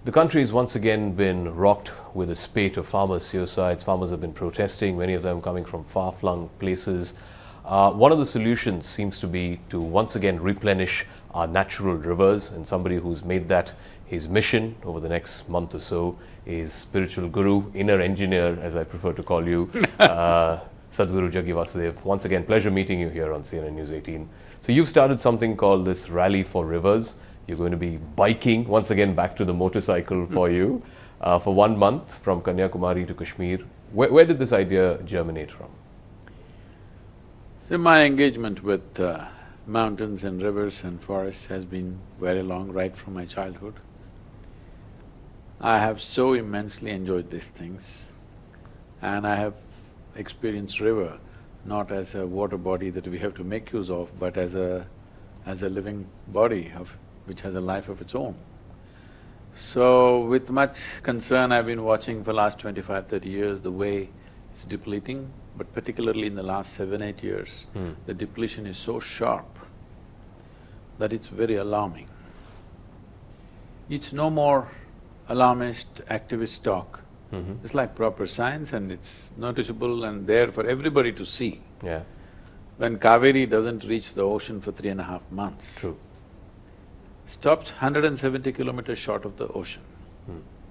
The country has once again been rocked with a spate of farmer suicides. Farmers have been protesting, many of them coming from far-flung places. One of the solutions seems to be to once again replenish our natural rivers, and somebody who's made that his mission over the next month or so is spiritual guru, inner engineer, as I prefer to call you, Sadhguru Jaggi Vasudev. Once again, pleasure meeting you here on CNN News 18. So you've started something called this Rally for Rivers. You're going to be biking, once again back to the motorcycle for you, for 1 month from Kanyakumari to Kashmir. Where did this idea germinate from? So my engagement with mountains and rivers and forests has been very long, right from my childhood. I have so immensely enjoyed these things, and I have experienced river not as a water body that we have to make use of, but as a living body which has a life of its own. So with much concern I've been watching for last 25–30 years the way it's depleting, but particularly in the last 7–8 years, the depletion is so sharp that it's very alarming. It's no more alarmist activist talk. It's like proper science, and it's noticeable and there for everybody to see. Yeah. When Kaveri doesn't reach the ocean for 3.5 months. True. Stops 170 kilometers short of the ocean.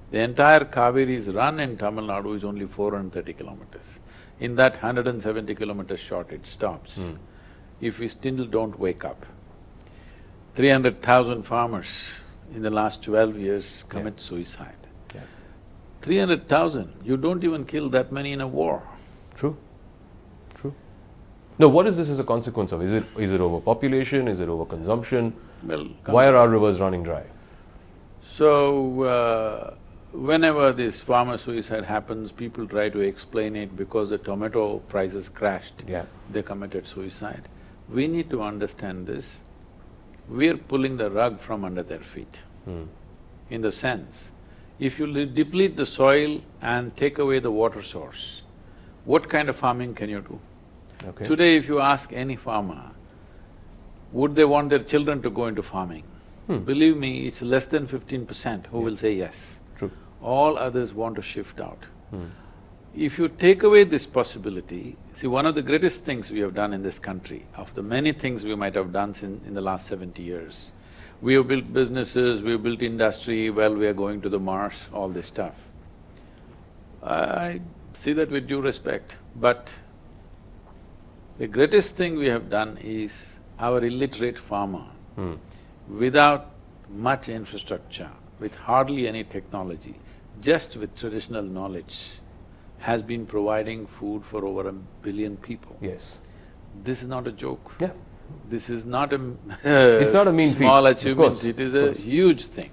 The entire Kaveri's run in Tamil Nadu is only 430 kilometers. In that 170 kilometers short it stops. If we still don't wake up, 300,000 farmers in the last 12 years commit suicide. 300,000, you don't even kill that many in a war. True. True. Now, what is this as a consequence of? Is it overpopulation? Is it overconsumption? Well, why are our rivers running dry? So, whenever this farmer suicide happens, people try to explain it because the tomato prices crashed. They committed suicide. We need to understand this. We're pulling the rug from under their feet. In the sense, if you deplete the soil and take away the water source, what kind of farming can you do? Today if you ask any farmer, would they want their children to go into farming? Believe me, it's less than 15% who will say yes. True. All others want to shift out. If you take away this possibility, see, one of the greatest things we have done in this country, of the many things we might have done in the last 70 years, we have built businesses, we have built industry, well, we are going to the Mars, all this stuff. I see that with due respect, but the greatest thing we have done is our illiterate farmer, without much infrastructure, with hardly any technology, just with traditional knowledge, has been providing food for over 1 billion people. Yes. This is not a joke. Yeah. This is not a it's not a mean small feat. achievement, it is a huge thing.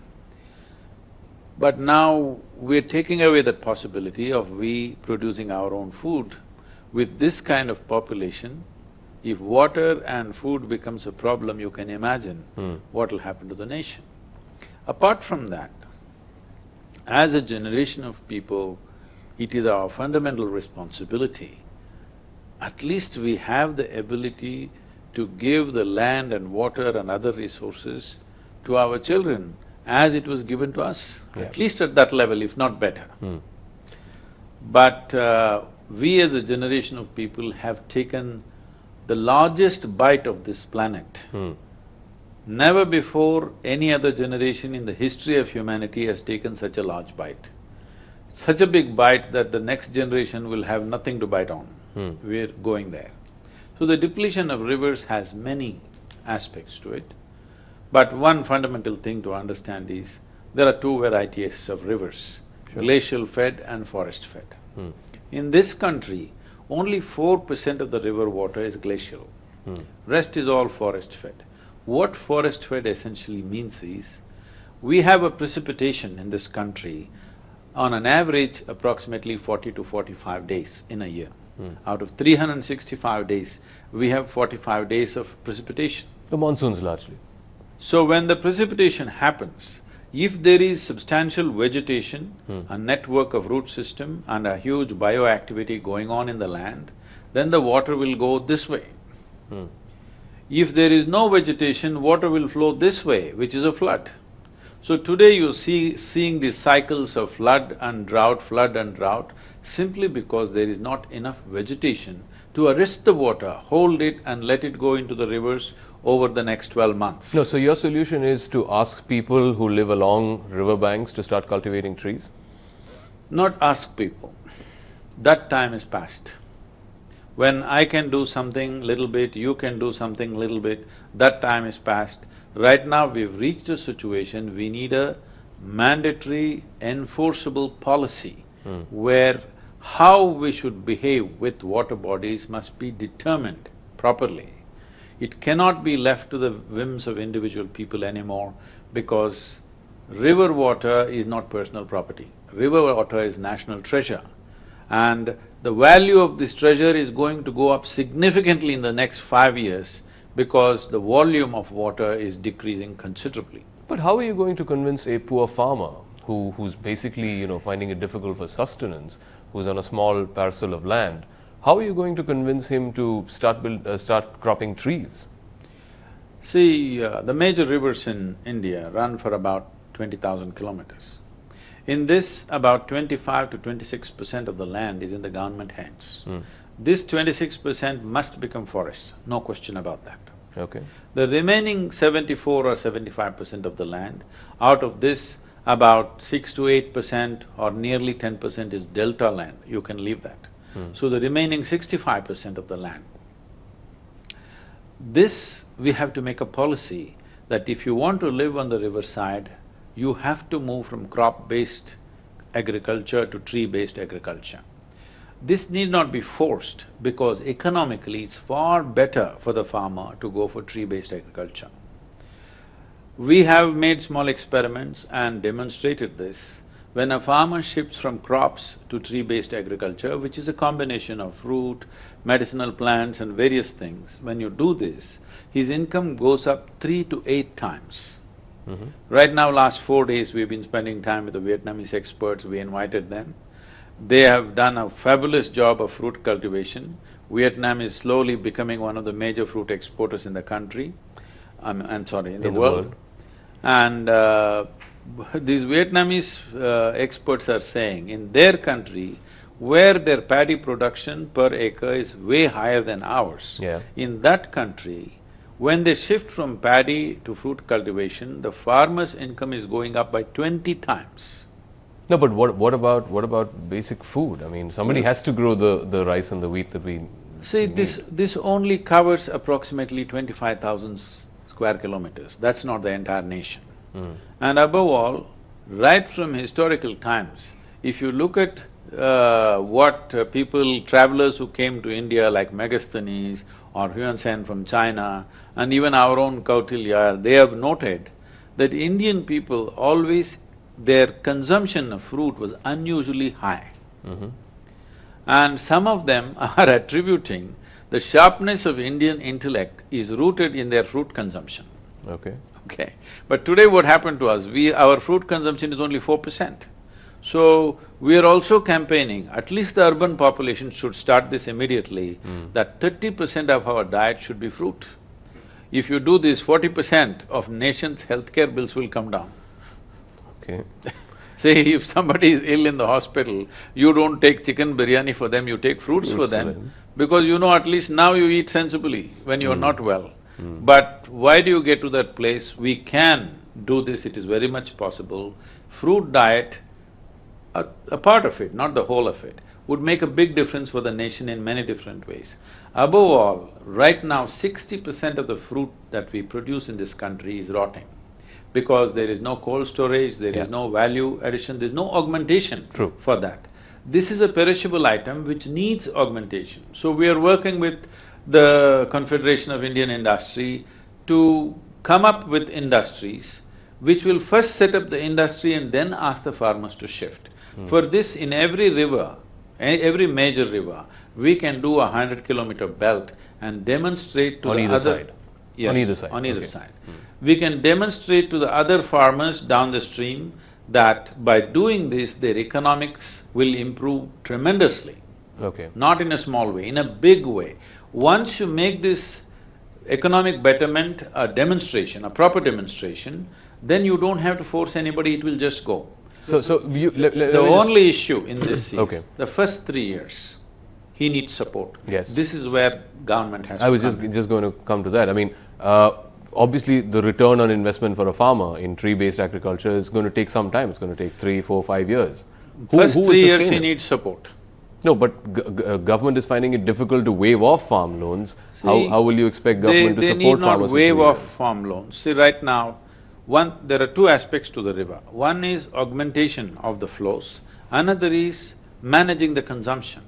But now we're taking away that possibility of we producing our own food. With this kind of population, if water and food becomes a problem, you can imagine what will happen to the nation. Apart from that, as a generation of people, it is our fundamental responsibility, at least we have the ability to give the land and water and other resources to our children as it was given to us, at least at that level, if not better. But we as a generation of people have taken the largest bite of this planet. Never before any other generation in the history of humanity has taken such a large bite. Such a big bite that the next generation will have nothing to bite on. We're going there. So the depletion of rivers has many aspects to it, but one fundamental thing to understand is there are two varieties of rivers, glacial fed and forest fed. In this country, only 4% of the river water is glacial, rest is all forest fed. What forest fed essentially means is, we have a precipitation in this country on an average approximately 40 to 45 days in a year. Out of 365 days, we have 45 days of precipitation. The monsoons largely. So when the precipitation happens, if there is substantial vegetation, a network of root system and a huge bioactivity going on in the land, then the water will go this way. If there is no vegetation, water will flow this way, which is a flood. So today you seeing these cycles of flood and drought, simply because there is not enough vegetation to arrest the water, hold it and let it go into the rivers over the next 12 months. No, so your solution is to ask people who live along riverbanks to start cultivating trees? Not ask people. That time is past. When I can do something little bit, you can do something little bit, that time is past. Right now we've reached a situation, we need a mandatory, enforceable policy where how we should behave with water bodies must be determined properly. It cannot be left to the whims of individual people anymore, because river water is not personal property. River water is national treasure, and the value of this treasure is going to go up significantly in the next 5 years because the volume of water is decreasing considerably. But how are you going to convince a poor farmer who's basically, finding it difficult for sustenance, who's on a small parcel of land? How are you going to convince him to start cropping trees? See, the major rivers in India run for about 20,000 kilometers. In this, about 25 to 26% of the land is in the government hands. This 26% must become forests, no question about that. Okay. The remaining 74 or 75% of the land, out of this, about 6 to 8% or nearly 10% is delta land, you can leave that. So the remaining 65% of the land. This, we have to make a policy that if you want to live on the riverside, you have to move from crop-based agriculture to tree-based agriculture. This need not be forced, because economically it's far better for the farmer to go for tree-based agriculture. We have made small experiments and demonstrated this. When a farmer shifts from crops to tree-based agriculture, which is a combination of fruit, medicinal plants and various things, when you do this, his income goes up 3 to 8 times. Right now, last 4 days we've been spending time with the Vietnamese experts, we invited them. They have done a fabulous job of fruit cultivation. Vietnam is slowly becoming one of the major fruit exporters in the country, in the world. And these Vietnamese experts are saying, in their country, where their paddy production per acre is way higher than ours, in that country, when they shift from paddy to fruit cultivation, the farmer's income is going up by 20 times. No, but what about basic food? I mean, somebody has to grow the rice and the wheat that we See, need. this only covers approximately 25,000 square kilometers. That's not the entire nation. And above all, right from historical times, if you look at what travelers who came to India like Megasthenes or Huan Sen from China, and even our own Kautilya, they have noted that Indian people always, their consumption of fruit was unusually high. And some of them are attributing the sharpness of Indian intellect is rooted in their fruit consumption. Okay. But today what happened to us, our fruit consumption is only 4%. So, we are also campaigning, at least the urban population should start this immediately, that 30% of our diet should be fruit. If you do this, 40% of nation's healthcare bills will come down. Say, if somebody is ill in the hospital, you don't take chicken biryani for them, you take fruits for them, because at least now you eat sensibly when you are not well. But why do you get to that place? We can do this, it is very much possible. Fruit diet, a part of it, not the whole of it, would make a big difference for the nation in many different ways. Above all, right now 60% of the fruit that we produce in this country is rotting, because there is no cold storage, there is no value addition, there is no augmentation for that. This is a perishable item which needs augmentation. So we are working with the Confederation of Indian Industry to come up with industries which will first set up the industry and then ask the farmers to shift. For this, in every river, every major river, we can do a 100-kilometer belt and demonstrate to the other… Yes, on either side. On either side. We can demonstrate to the other farmers down the stream that by doing this, their economics will improve tremendously. Not in a small way, in a big way. Once you make this economic betterment a demonstration, a proper demonstration, then you don't have to force anybody, it will just go. So The only issue in this is, Okay. the first 3 years, he needs support. Yes. This is where government has to I was come in. just going to come to that. I mean, obviously the return on investment for a farmer in tree-based agriculture is going to take some time. It's going to take 3, 4, 5 years. First will 3 years sustain he it? needs support. No, but government is finding it difficult to waive off farm loans. How will you expect government to They support need farmers not for waive 3 off years? farm loans. See, right now, there are two aspects to the river. One is augmentation of the flows, another is managing the consumption.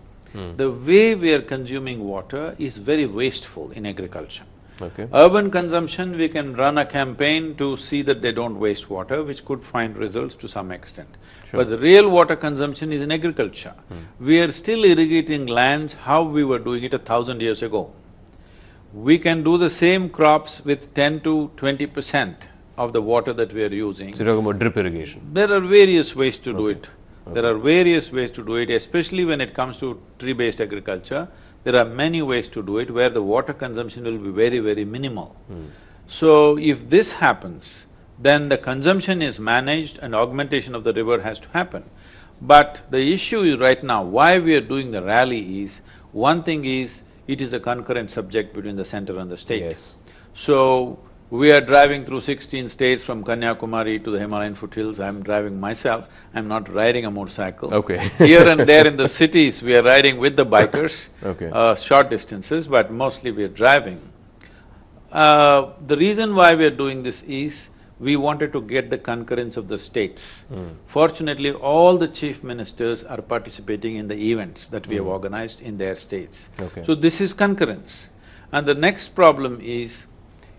The way we are consuming water is very wasteful in agriculture. Okay. Urban consumption, we can run a campaign to see that they don't waste water, which could find results to some extent. Sure. But the real water consumption is in agriculture. We are still irrigating lands how we were doing it 1,000 years ago. We can do the same crops with 10 to 20% of the water that we are using. So you're talking about drip irrigation. There are various ways to do Okay. it. There are various ways to do it, especially when it comes to tree-based agriculture. There are many ways to do it where the water consumption will be very, very minimal. So, if this happens, then the consumption is managed and augmentation of the river has to happen. But the issue is right now, why we are doing the rally is, one thing is, it is a concurrent subject between the center and the state. Yes. So, we are driving through 16 states from Kanyakumari to the Himalayan foothills. I'm driving myself, I'm not riding a motorcycle. Okay. Here and there in the cities, we are riding with the bikers. Okay. Short distances, but mostly we are driving. The reason why we are doing this is, we wanted to get the concurrence of the states. Fortunately, all the chief ministers are participating in the events that we have organized in their states. Okay. So this is concurrence. And the next problem is,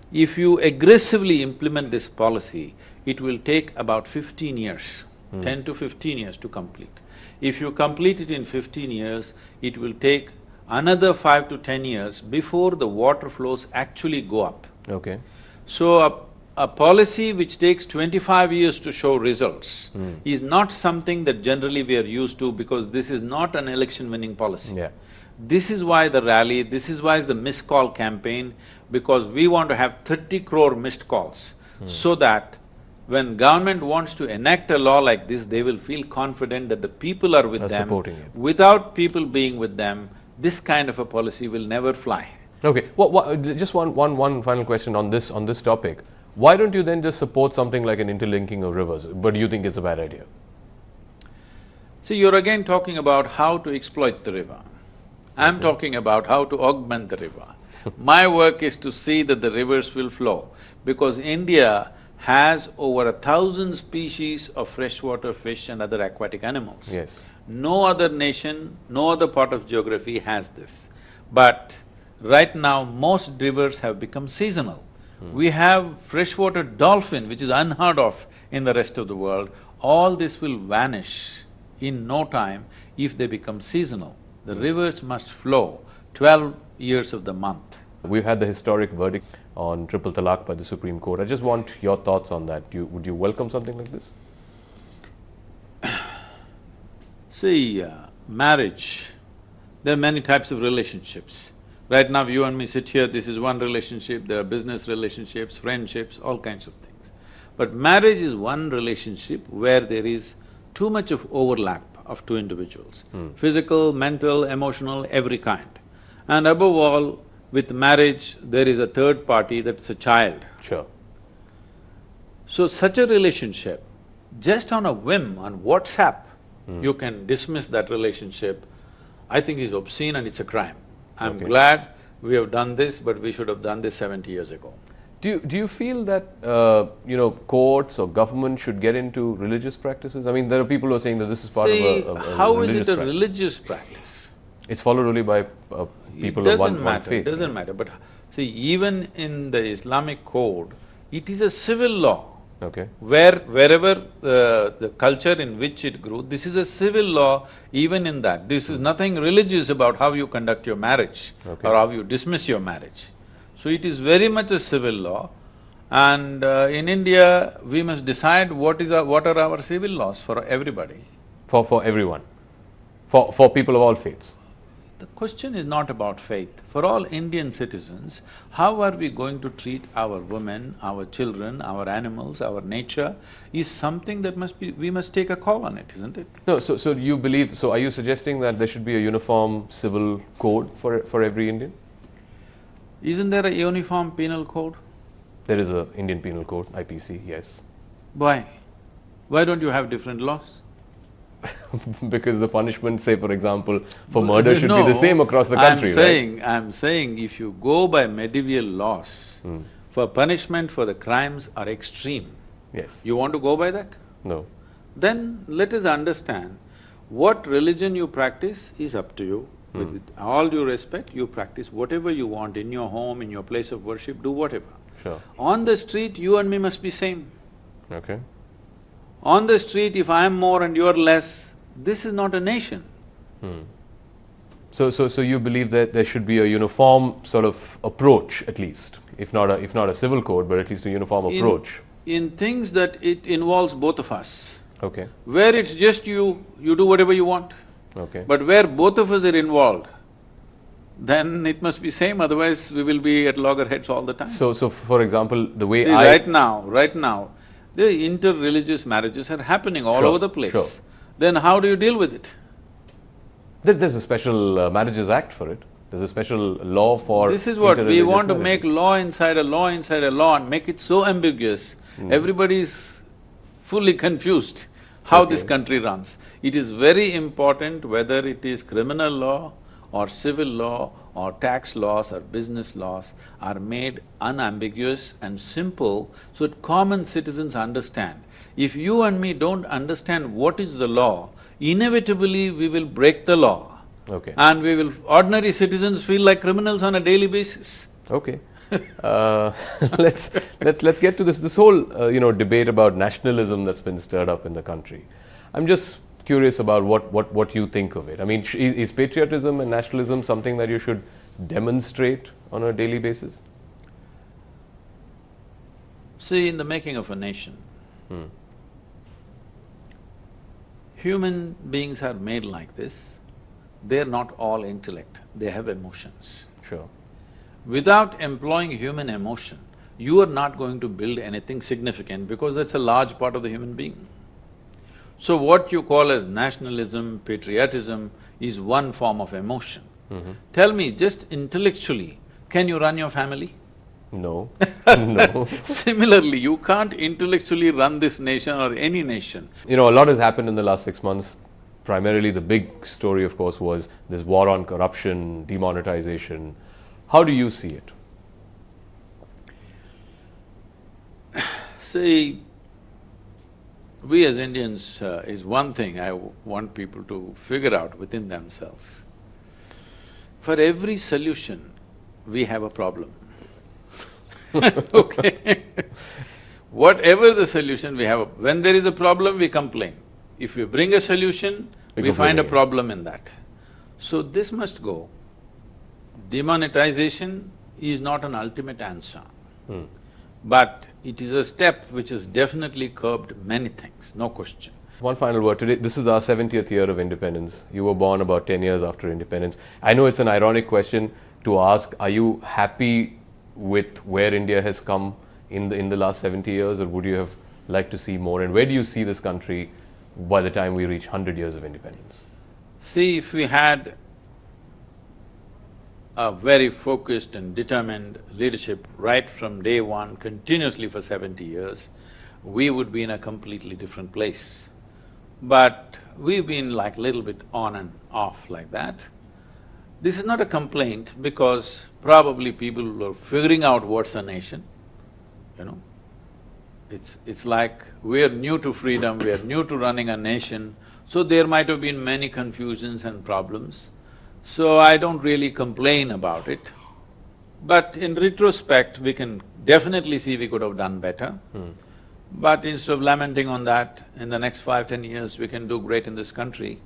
if you aggressively implement this policy, it will take about 15 years, 10 to 15 years to complete. If you complete it in 15 years, it will take another 5 to 10 years before the water flows actually go up. Okay. So, a policy which takes 25 years to show results is not something that generally we are used to, because this is not an election-winning policy. Yeah. This is why the rally, this is why the missed call campaign, because we want to have 30 crore missed calls, so that when government wants to enact a law like this, they will feel confident that the people are with them. Supporting it. Without people being with them, this kind of a policy will never fly. Okay. Just one final question on this topic. Why don't you then just support something like an interlinking of rivers? But do you think it's a bad idea? See, you're again talking about how to exploit the river. I'm talking about how to augment the river. My work is to see that the rivers will flow, because India has over 1,000 species of freshwater fish and other aquatic animals. Yes. No other nation, no other part of geography has this. But right now, most rivers have become seasonal. We have freshwater dolphin, which is unheard of in the rest of the world. All this will vanish in no time if they become seasonal. The rivers must flow 12 years of the month. We've had the historic verdict on triple talaq by the Supreme Court. I just want your thoughts on that. Would you welcome something like this? See, marriage, there are many types of relationships. Right now, you and me sit here, this is one relationship, there are business relationships, friendships, all kinds of things. But marriage is one relationship where there is too much of overlap of two individuals. Physical, mental, emotional, every kind. And above all, with marriage, there is a third party, that's a child. Sure. So such a relationship, just on a whim, on WhatsApp, you can dismiss that relationship, I think is obscene and it's a crime. I'm glad we have done this, but we should have done this 70 years ago. Do you feel that, courts or government should get into religious practices? I mean, there are people who are saying that this is part of a how religious is it a practice. religious practice? It's followed only by people of one faith. It doesn't matter, but see, even in the Islamic code, it is a civil law. Okay. Wherever the culture in which it grew, this is a civil law even in that. This is nothing religious about how you conduct your marriage or how you dismiss your marriage. So it is very much a civil law, and in India, we must decide what are our civil laws for everybody. For everyone? For people of all faiths? The question is not about faith. For all Indian citizens, how are we going to treat our women, our children, our animals, our nature, is something that we must take a call on it, isn't it? No, so you believe, so are you suggesting that there should be a uniform civil code for every Indian? Isn't there a uniform penal code? There is a Indian Penal Code, IPC, yes. Why? Why don't you have different laws? Because the punishment, say for example, for murder should be the same across the country, right? I'm saying if you go by medieval laws, for punishment for the crimes are extreme. Yes. You want to go by that? No. Then let us understand, what religion you practice is up to you. With all due respect, you practice whatever you want in your home, in your place of worship, do whatever. Sure. On the street, you and me must be same. Okay. On the street, if I am more and you are less, this is not a nation. So you believe that there should be a uniform sort of approach, at least, if not a civil code, but at least a uniform approach. In things that it involves both of us. Okay. Where it's just you, you do whatever you want. Okay. But where both of us are involved, then it must be same, otherwise we will be at loggerheads all the time. So for example, the way See, right now, the inter-religious marriages are happening all over the place. Sure. Then how do you deal with it? There's a special Marriages Act for it. There's a special law for This is what, we want to marriages. make law inside a law inside a law and make it so ambiguous, everybody's fully confused how this country runs. It is very important whether it is criminal law or civil law or tax laws or business laws are made unambiguous and simple so that common citizens understand. If you and me don't understand what is the law, inevitably we will break the law. Okay. And ordinary citizens feel like criminals on a daily basis. Okay. Let's get to this whole debate about nationalism that's been stirred up in the country. I'm just curious about what you think of it. I mean, is patriotism and nationalism something that you should demonstrate on a daily basis? See, in the making of a nation, human beings are made like this. They're not all intellect, they have emotions. Sure. Without employing human emotion, you are not going to build anything significant because that's a large part of the human being. So what you call as nationalism, patriotism is one form of emotion. Tell me, just intellectually, can you run your family? No. No. Similarly, you can't intellectually run this nation or any nation. A lot has happened in the last 6 months. Primarily the big story, of course, was this war on corruption, demonetization. How do you see it? See, we as Indians, is one thing I want people to figure out within themselves. For every solution, we have a problem. Okay? Whatever the solution we have, when there is a problem, we complain. If we bring a solution, we find a problem in that. So this must go. Demonetization is not an ultimate answer. But it is a step which has definitely curbed many things, no question. One final word. Today, this is our 70th year of independence. You were born about 10 years after independence. I know it's an ironic question to ask, are you happy with where India has come in the last 70 years, or would you have liked to see more? And where do you see this country by the time we reach 100 years of independence? See, if we had a very focused and determined leadership right from day one, continuously for 70 years, we would be in a completely different place. But we've been like little bit on and off like that. This is not a complaint because probably people are figuring out what's a nation, It's like we're new to freedom, we're new to running a nation, so there might have been many confusions and problems. So I don't really complain about it. But in retrospect, we can definitely see we could have done better. But instead of lamenting on that, in the next 5–10 years, we can do great in this country.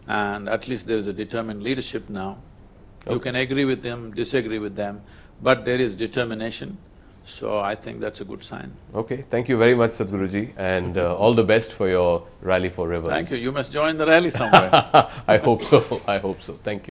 And at least there is a determined leadership now. You can agree with them, disagree with them, but there is determination. So I think that's a good sign. Okay, thank you very much, Sadhguruji, and all the best for your rally for rivers. Thank you. You must join the rally somewhere. I hope so. Thank you.